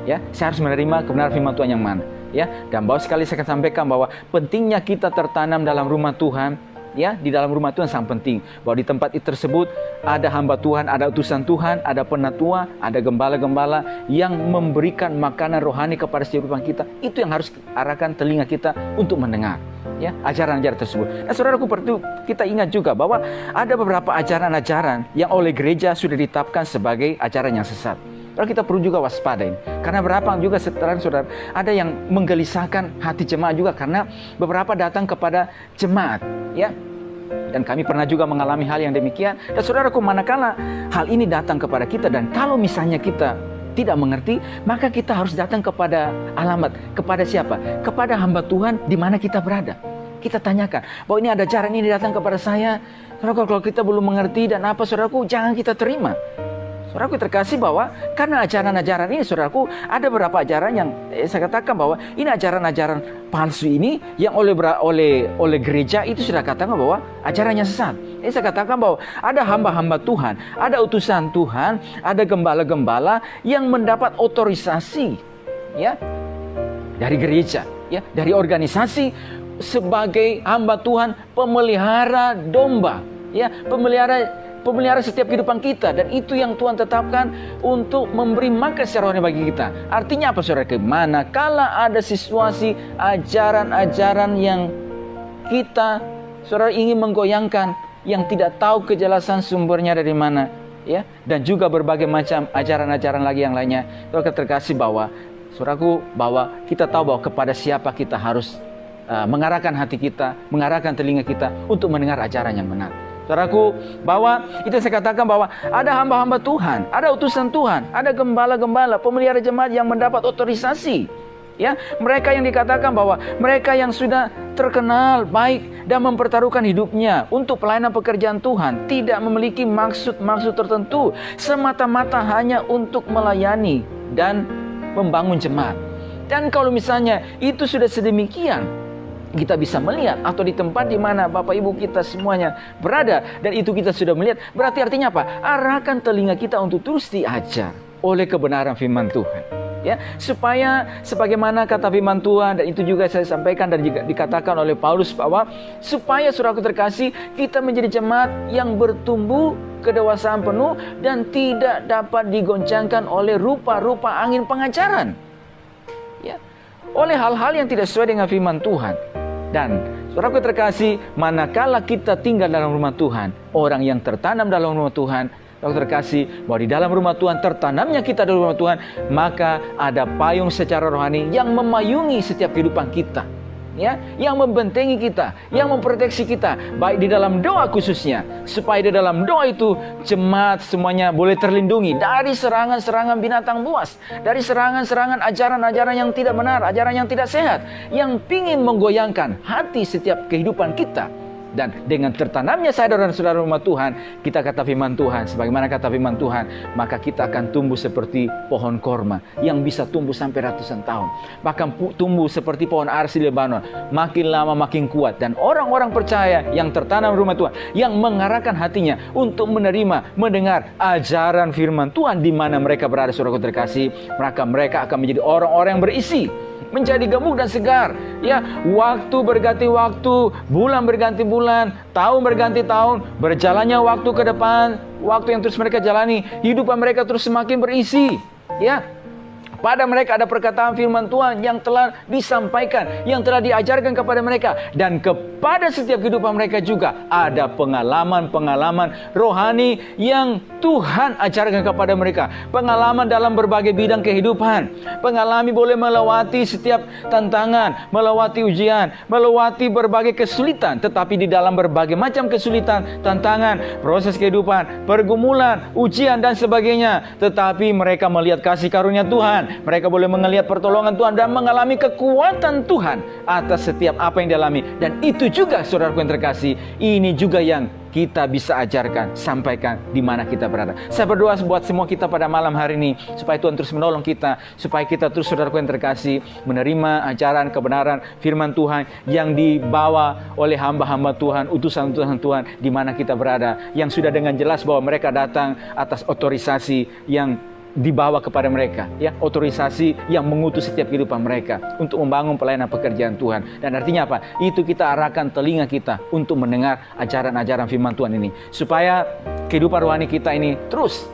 Ya, saya harus menerima kebenaran firman Tuhan yang mana. Ya, dan bahwa sekali saya akan sampaikan bahwa pentingnya kita tertanam dalam rumah Tuhan. Ya, di dalam rumah Tuhan sangat penting, bahwa di tempat itu tersebut ada hamba Tuhan, ada utusan Tuhan, ada penatua, ada gembala-gembala yang memberikan makanan rohani kepada setiap kehidupan kita. Itu yang harus arahkan telinga kita untuk mendengar, ya, ajaran-ajaran tersebut. Nah, saudaraku, perlu kita ingat juga bahwa ada beberapa ajaran-ajaran yang oleh gereja sudah ditetapkan sebagai ajaran yang sesat. Lalu kita perlu juga waspada ini. Karena berapa juga saudara, ada yang menggelisahkan hati jemaat juga karena beberapa datang kepada jemaat, ya. Dan kami pernah juga mengalami hal yang demikian. Dan saudaraku, manakala hal ini datang kepada kita, dan kalau misalnya kita tidak mengerti, maka kita harus datang kepada alamat, kepada siapa? Kepada hamba Tuhan di mana kita berada. Kita tanyakan, bahwa ini ada ajaran ini datang kepada saya. Saudaraku, kalau kita belum mengerti dan apa, saudaraku, jangan kita terima. Saudaraku terkasih, bahwa karena ajaran-ajaran ini, saudaraku, ada beberapa ajaran yang saya katakan bahwa ini ajaran-ajaran palsu ini yang oleh gereja itu sudah katakan bahwa ajarannya sesat. Saya katakan bahwa ada hamba-hamba Tuhan, ada utusan Tuhan, ada gembala-gembala yang mendapat otorisasi, ya, dari gereja, ya, dari organisasi sebagai hamba Tuhan, pemelihara domba, ya, pemelihara setiap kehidupan kita, dan itu yang Tuhan tetapkan untuk memberi makan secara rohani bagi kita. Artinya apa, saudara? Manakala ada situasi ajaran-ajaran yang kita, saudara, ingin menggoyangkan, yang tidak tahu kejelasan sumbernya dari mana, ya, dan juga berbagai macam ajaran-ajaran lagi yang lainnya, saudara terkasih, bahwa saudaraku, bahwa kita tahu bahwa kepada siapa kita harus mengarahkan hati kita, mengarahkan telinga kita untuk mendengar ajaran yang benar. Saudaraku, bahwa itu saya katakan bahwa ada hamba-hamba Tuhan, ada utusan Tuhan, ada gembala-gembala, pemelihara jemaat yang mendapat otorisasi. Ya, mereka yang dikatakan bahwa mereka yang sudah terkenal baik dan mempertaruhkan hidupnya untuk pelayanan pekerjaan Tuhan, tidak memiliki maksud-maksud tertentu, semata-mata hanya untuk melayani dan membangun jemaat. Dan kalau misalnya itu sudah sedemikian, kita bisa melihat, atau di tempat di mana Bapak Ibu kita semuanya berada, dan itu kita sudah melihat, berarti artinya apa? Arahkan telinga kita untuk terus diajar oleh kebenaran firman Tuhan, ya, supaya sebagaimana kata firman Tuhan, dan itu juga saya sampaikan dan juga dikatakan oleh Paulus, bahwa supaya saudaraku terkasih, kita menjadi jemaat yang bertumbuh kedewasaan penuh dan tidak dapat digoncangkan oleh rupa-rupa angin pengajaran, ya, oleh hal-hal yang tidak sesuai dengan firman Tuhan. Dan saudaraku terkasih, manakala kita tinggal dalam rumah Tuhan, orang yang tertanam dalam rumah Tuhan, saudaraku terkasih, bahwa di dalam rumah Tuhan, tertanamnya kita dalam rumah Tuhan, maka ada payung secara rohani yang memayungi setiap kehidupan kita, ya, yang membentengi kita, yang memproteksi kita, baik di dalam doa khususnya, supaya di dalam doa itu jemaat semuanya boleh terlindungi dari serangan-serangan binatang buas, dari serangan-serangan ajaran-ajaran yang tidak benar, ajaran yang tidak sehat, yang ingin menggoyangkan hati setiap kehidupan kita. Dan dengan tertanamnya saya dan saudara rumah Tuhan, kita kata firman Tuhan, sebagaimana kata firman Tuhan, maka kita akan tumbuh seperti pohon korma yang bisa tumbuh sampai ratusan tahun. Bahkan tumbuh seperti pohon arsy Lebanon, makin lama makin kuat. Dan orang-orang percaya yang tertanam rumah Tuhan, yang mengarahkan hatinya untuk menerima, mendengar ajaran firman Tuhan di mana mereka berada, saudaraku terkasih, mereka akan menjadi orang-orang yang berisi, menjadi gemuk dan segar, ya. Waktu berganti waktu, bulan berganti bulan, tahun berganti tahun, berjalannya waktu ke depan, waktu yang terus mereka jalani, hidupan mereka terus semakin berisi, ya. Pada mereka ada perkataan firman Tuhan yang telah disampaikan, yang telah diajarkan kepada mereka. Dan kepada setiap kehidupan mereka juga ada pengalaman-pengalaman rohani yang Tuhan ajarkan kepada mereka. Pengalaman dalam berbagai bidang kehidupan. Pengalaman boleh melewati setiap tantangan, melewati ujian, melewati berbagai kesulitan. Tetapi di dalam berbagai macam kesulitan, tantangan, proses kehidupan, pergumulan, ujian dan sebagainya. Tetapi mereka melihat kasih karunia Tuhan. Mereka boleh melihat pertolongan Tuhan dan mengalami kekuatan Tuhan atas setiap apa yang dialami. Dan itu juga, saudaraku yang terkasih, ini juga yang kita bisa ajarkan, sampaikan di mana kita berada. Saya berdoa buat semua kita pada malam hari ini, supaya Tuhan terus menolong kita, supaya kita terus, saudaraku yang terkasih, menerima ajaran kebenaran firman Tuhan yang dibawa oleh hamba-hamba Tuhan, utusan-utusan Tuhan di mana kita berada, yang sudah dengan jelas bahwa mereka datang atas otorisasi yang dibawa kepada mereka, ya, otorisasi yang mengutus setiap kehidupan mereka untuk membangun pelayanan pekerjaan Tuhan. Dan artinya apa? Itu kita arahkan telinga kita untuk mendengar ajaran-ajaran firman Tuhan ini, supaya kehidupan rohani kita ini terus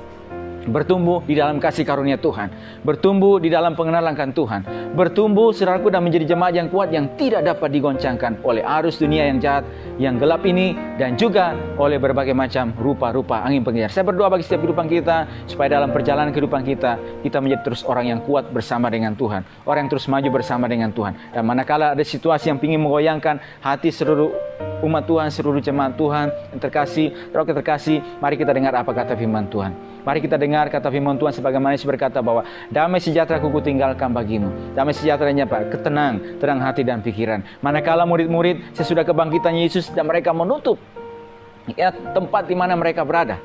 bertumbuh di dalam kasih karunia Tuhan, bertumbuh di dalam pengenalan akan Tuhan, bertumbuh saudaraku dan menjadi jemaat yang kuat yang tidak dapat digoncangkan oleh arus dunia yang jahat, yang gelap ini, dan juga oleh berbagai macam rupa-rupa angin pengejar. Saya berdoa bagi setiap kehidupan kita, supaya dalam perjalanan kehidupan kita menjadi terus orang yang kuat bersama dengan Tuhan, orang yang terus maju bersama dengan Tuhan. Dan manakala ada situasi yang ingin menggoyangkan hati seluruh umat Tuhan, seluruh jemaat Tuhan yang terkasih, roh terkasih, mari kita dengar apa kata firman Tuhan. Mari kita dengar kata firman Tuhan sebagaimana Yesus berkata bahwa damai sejahtera ku tinggalkan bagimu. Damai sejahteranya apa? Ketenang, tenang hati dan pikiran. Manakala murid-murid sesudah kebangkitan Yesus dan mereka menutup tempat di mana mereka berada,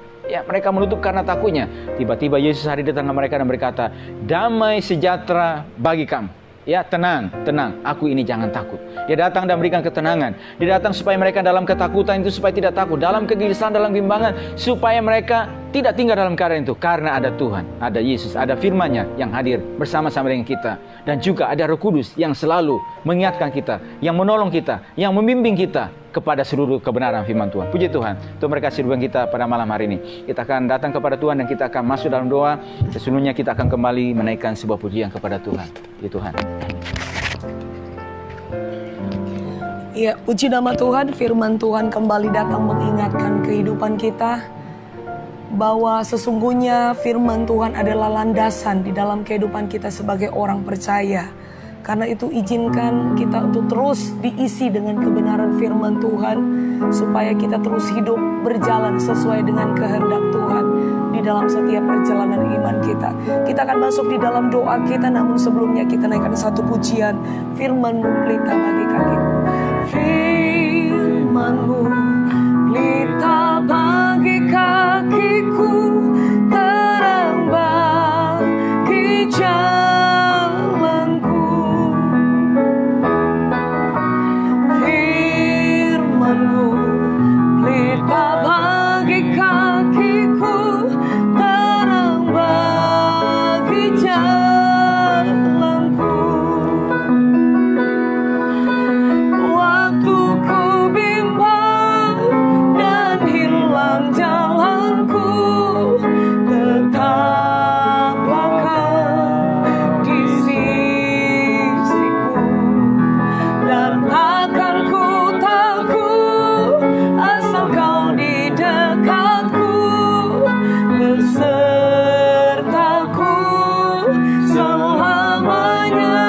mereka menutup karena takutnya. Tiba-tiba Yesus hari datang ke mereka dan berkata, damai sejahtera bagi kamu. Tenang, aku ini jangan takut. Dia datang dan memberikan ketenangan. Dia datang supaya mereka dalam ketakutan itu supaya tidak takut, dalam kegelisahan, dalam bimbingan, supaya mereka tidak tinggal dalam keadaan itu. Karena ada Tuhan, ada Yesus, ada firman-Nya yang hadir bersama-sama dengan kita. Dan juga ada Roh Kudus yang selalu mengingatkan kita, yang menolong kita, yang membimbing kita kepada seluruh kebenaran firman Tuhan. Puji Tuhan, Tuhan berkati hidupkan kita pada malam hari ini. Kita akan datang kepada Tuhan dan kita akan masuk dalam doa. Sesungguhnya kita akan kembali menaikkan sebuah pujian kepada Tuhan. Puji Tuhan. Ya, puji nama Tuhan, firman Tuhan kembali datang mengingatkan kehidupan kita bahwa sesungguhnya firman Tuhan adalah landasan di dalam kehidupan kita sebagai orang percaya. Karena itu izinkan kita untuk terus diisi dengan kebenaran firman Tuhan, supaya kita terus hidup berjalan sesuai dengan kehendak Tuhan di dalam setiap perjalanan iman kita. Kita akan masuk di dalam doa kita, namun sebelumnya kita naikkan satu pujian. Firman-Mu pelita bagi kakiku, firman-Mu pelita bagi kakiku, terang bagi jalanku. Firman-Mu pelita bagi kakiku, terang bagi jalanku. Waktu ku bimbang dan hilang jalanku, tetaplah Kau di sisiku, dan takkan ku takut asal Kau di dekatku, besertaku selamanya.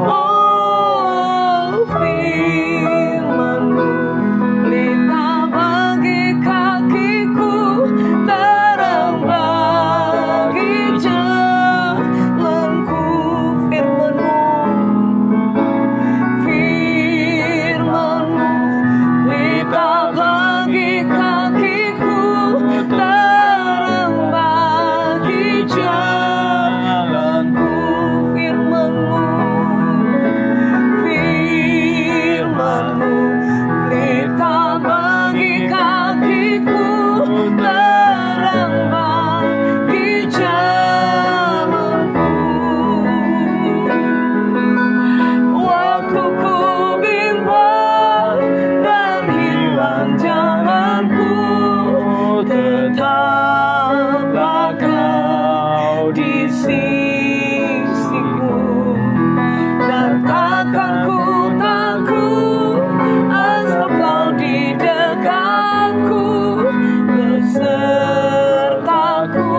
Oh, firman-Mu pelita bagi kakiku, terang bagi jalanku. Firman-Mu, firman-Mu pelita bagi kakiku, terang bagi jalanku. Firman-Mu, firman-Mu pelita bagi kakiku, terang bagi jalanku. Waktu ku bimbang dan hilang jalanku, tetaplah Kau di sisiku, dan takkan ku takut asal Kau di dekatku, besertaku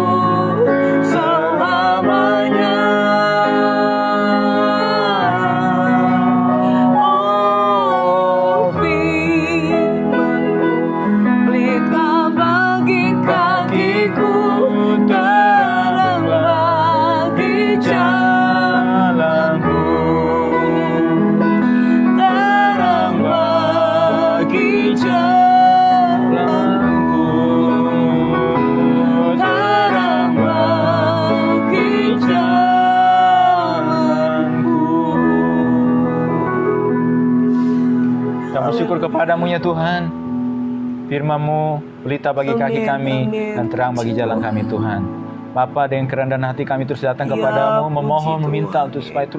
selamanya. Oh, firman-Mu pelita bagi kakiku, terang bagi jalanku, terang bagi jalanku, terang bagi jalanku. Kami bersyukur kepadamu ya Tuhan. Firman-Mu pelita bagi kaki Amin, kami amin. dan terang bagi jalan kami Tuhan. Bapa, dengan kerendahan hati kami terus datang kepadamu, memohon, meminta untuk supaya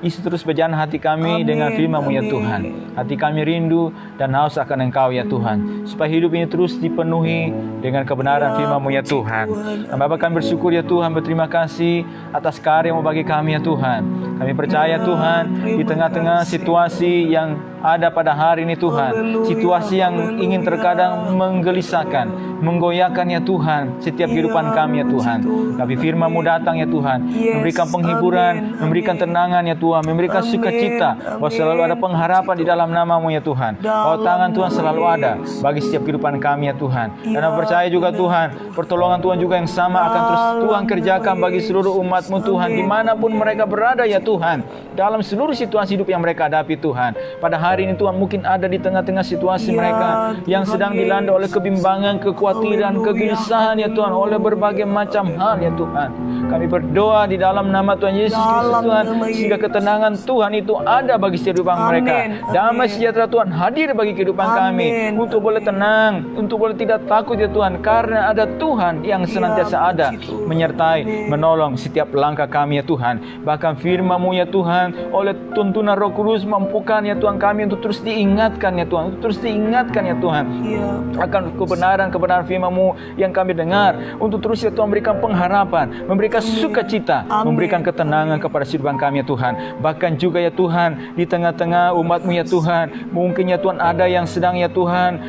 isi terus berjalan hati kami dengan firman-Mu ya Tuhan. Hati kami rindu dan haus akan Engkau ya Tuhan, supaya hidup ini terus dipenuhi dengan kebenaran firman-Mu ya Tuhan. Dan Bapa, kami bersyukur ya Tuhan, berterima kasih atas karya-Mu bagi kami ya Tuhan. Kami percaya Tuhan, di tengah-tengah situasi yang ada pada hari ini Tuhan, situasi yang ingin terkadang menggelisahkan, menggoyahkan ya Tuhan setiap kehidupan kami ya Tuhan. Tapi firman-Mu datang ya Tuhan, memberikan penghiburan, memberikan tenangan ya Tuhan, memberikan sukacita, bahwa selalu ada pengharapan di dalam nama-Mu ya Tuhan. Bahwa tangan Tuhan selalu ada bagi setiap kehidupan kami ya Tuhan. Dan aku percaya juga Tuhan, pertolongan Tuhan juga yang sama akan terus Tuhan kerjakan bagi seluruh umat-Mu Tuhan, dimanapun mereka berada ya Tuhan, dalam seluruh situasi hidup yang mereka hadapi Tuhan. Pada hari ini Tuhan, mungkin ada di tengah-tengah situasi mereka yang sedang dilanda oleh kebimbangan, kekhawatiran, kegelisahan ya Tuhan, oleh berbagai macam hal ya Tuhan. Kami berdoa di dalam nama Tuhan Yesus Kristus Tuhan, sehingga ketenangan Tuhan itu ada bagi setiap kehidupan mereka. Damai sejahtera Tuhan hadir bagi kehidupan kami, untuk boleh tenang, untuk boleh tidak takut ya Tuhan, karena ada Tuhan yang senantiasa ada menyertai, menolong setiap langkah kami ya Tuhan. Bahkan firman-Mu ya Tuhan, oleh tuntunan Roh Kudus mampukan ya Tuhan kami untuk terus diingatkan ya Tuhan, untuk terus diingatkan ya Tuhan akan kebenaran-kebenaran firman-Mu yang kami dengar, untuk terus ya Tuhan memberikan pengharapan, memberikan sukacita, memberikan ketenangan kepada kehidupan kami ya Tuhan. Bahkan juga ya Tuhan, di tengah-tengah umat-Mu ya Tuhan, mungkin ya Tuhan ada yang sedang ya Tuhan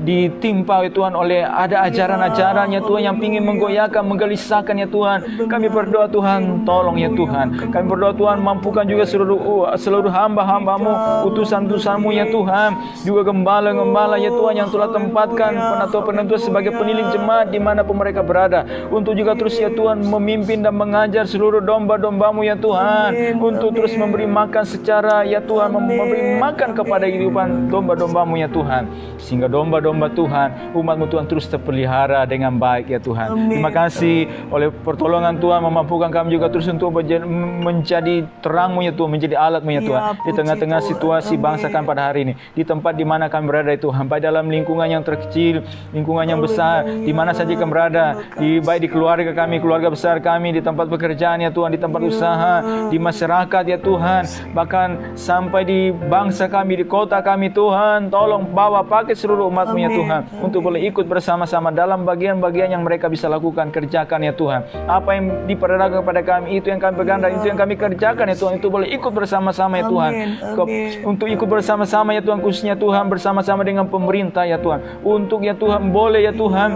ditimpa ya Tuhan oleh ada ajaran-ajaran ya Tuhan yang ingin menggoyahkan, menggelisahkan ya Tuhan. Kami berdoa Tuhan, tolong ya Tuhan. Kami berdoa Tuhan, mampukan juga seluruh hamba-hamba-Mu, utusan-utusan-Mu ya Tuhan, juga gembala-gembala ya Tuhan yang telah tempatkan penatua-penatua sebagai penilik jemaat dimanapun mereka berada, untuk juga terus ya Tuhan memimpin dan mengajar seluruh domba-domba-Mu ya Tuhan, untuk terus memberi makan secara ya Tuhan, memberi makan kepada kehidupan domba-domba-Mu ya Tuhan, sehingga domba-domba Tuhan, umat-Mu Tuhan terus terpelihara dengan baik ya Tuhan. Terima kasih oleh pertolongan Tuhan, memampukan kami juga terus untuk menjadi terang-Mu ya Tuhan, menjadi alat-Mu ya Tuhan, di tengah-tengah situasi bangsa kami pada hari ini, di tempat di mana kami berada itu, baik dalam lingkungan yang terkecil, lingkungan yang besar, di mana saja kami berada, baik di keluarga kami, keluarga besar kami, di tempat pekerjaan ya Tuhan, di tempat usaha, di masyarakat ya Tuhan, bahkan sampai di bangsa kami, di kota kami Tuhan. Tolong bawa pakai seluruh umat-Mu ya Tuhan, untuk boleh ikut bersama-sama dalam bagian-bagian yang mereka bisa lakukan, kerjakan ya Tuhan. Apa yang diperintahkan kepada kami, itu yang kami pegang dan itu yang kami kerjakan ya Tuhan, itu boleh ikut bersama-sama ya Tuhan. Untuk ikut bersama-sama ya Tuhan, khususnya Tuhan bersama-sama dengan pemerintah ya Tuhan, untuk ya Tuhan boleh ya Tuhan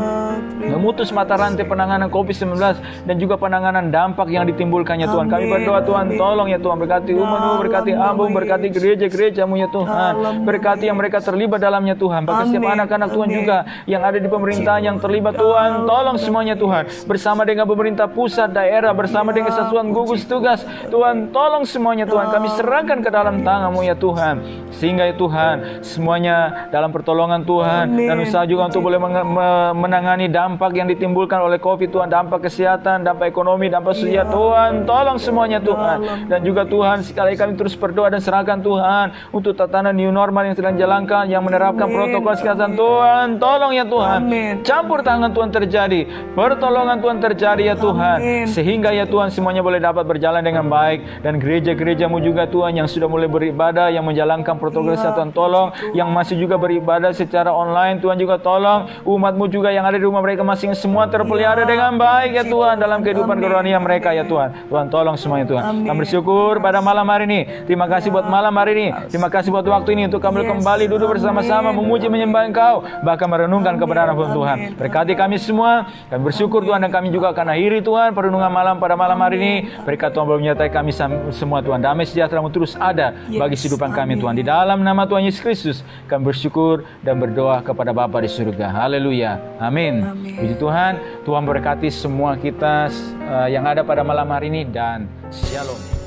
memutus mata rantai penanganan COVID-19 dan juga penanganan dampak yang ditimbulkan ya Tuhan. Kami berdoa Tuhan, tolong ya Tuhan, berkati umat-Mu, berkati Ambung, berkati gereja-gereja-Mu ya Tuhan, berkati yang mereka terlibat dalamnya Tuhan, bahkan setiap anak-anak Tuhan juga yang ada di pemerintahan yang terlibat Tuhan, tolong semuanya Tuhan, bersama dengan pemerintah pusat, daerah, bersama dengan satuan gugus tugas Tuhan, tolong semuanya Tuhan, kami serahkan ke dalam tangan-Mu ya Tuhan, sehingga ya Tuhan semuanya dalam pertolongan Tuhan, dan usaha juga untuk boleh menangani dampak yang ditimbulkan oleh COVID Tuhan, dampak kesehatan, dampak ekonomi, dampak sosial Tuhan, tolong semuanya Tuhan. Dan juga Tuhan, sekali kami terus berdoa dan serahkan Tuhan untuk tatanan new normal yang sedang jalankan, yang menerapkan protokol kesehatan Tuhan, tolong ya Tuhan, campur tangan Tuhan terjadi, pertolongan Tuhan terjadi ya Tuhan, sehingga ya Tuhan semuanya boleh dapat berjalan dengan baik. Dan gereja-gereja-Mu juga Tuhan yang sudah mulai beribadah, yang menjalankan protokol kesehatan, tolong, yang masih juga beribadah secara online Tuhan juga tolong, umat-Mu juga yang ada di rumah mereka masing semua terpelihara dengan baik ya Tuhan dalam kehidupan kerohanian mereka ya Tuhan. Tuhan tolong semuanya Tuhan. Kami bersyukur pada malam hari ini. Terima kasih buat malam hari ini. Terima kasih buat waktu ini untuk kami kembali duduk bersama-sama memuji menyembah Engkau, bahkan merenungkan kebenaran Tuhan. Berkati kami semua. Kami bersyukur Tuhan, dan kami juga akan akhiri Tuhan perenungan malam pada malam hari ini. Berkat Tuhan belum menyertai kami semua Tuhan. Damai sejahtera-Mu terus ada bagi kehidupan kami Tuhan. Di dalam nama Tuhan Yesus Kristus kami bersyukur dan berdoa kepada Bapa di surga. Haleluya. Amin. Puji Tuhan. Tuhan berkati semua kita yang ada pada malam hari ini, dan shalom.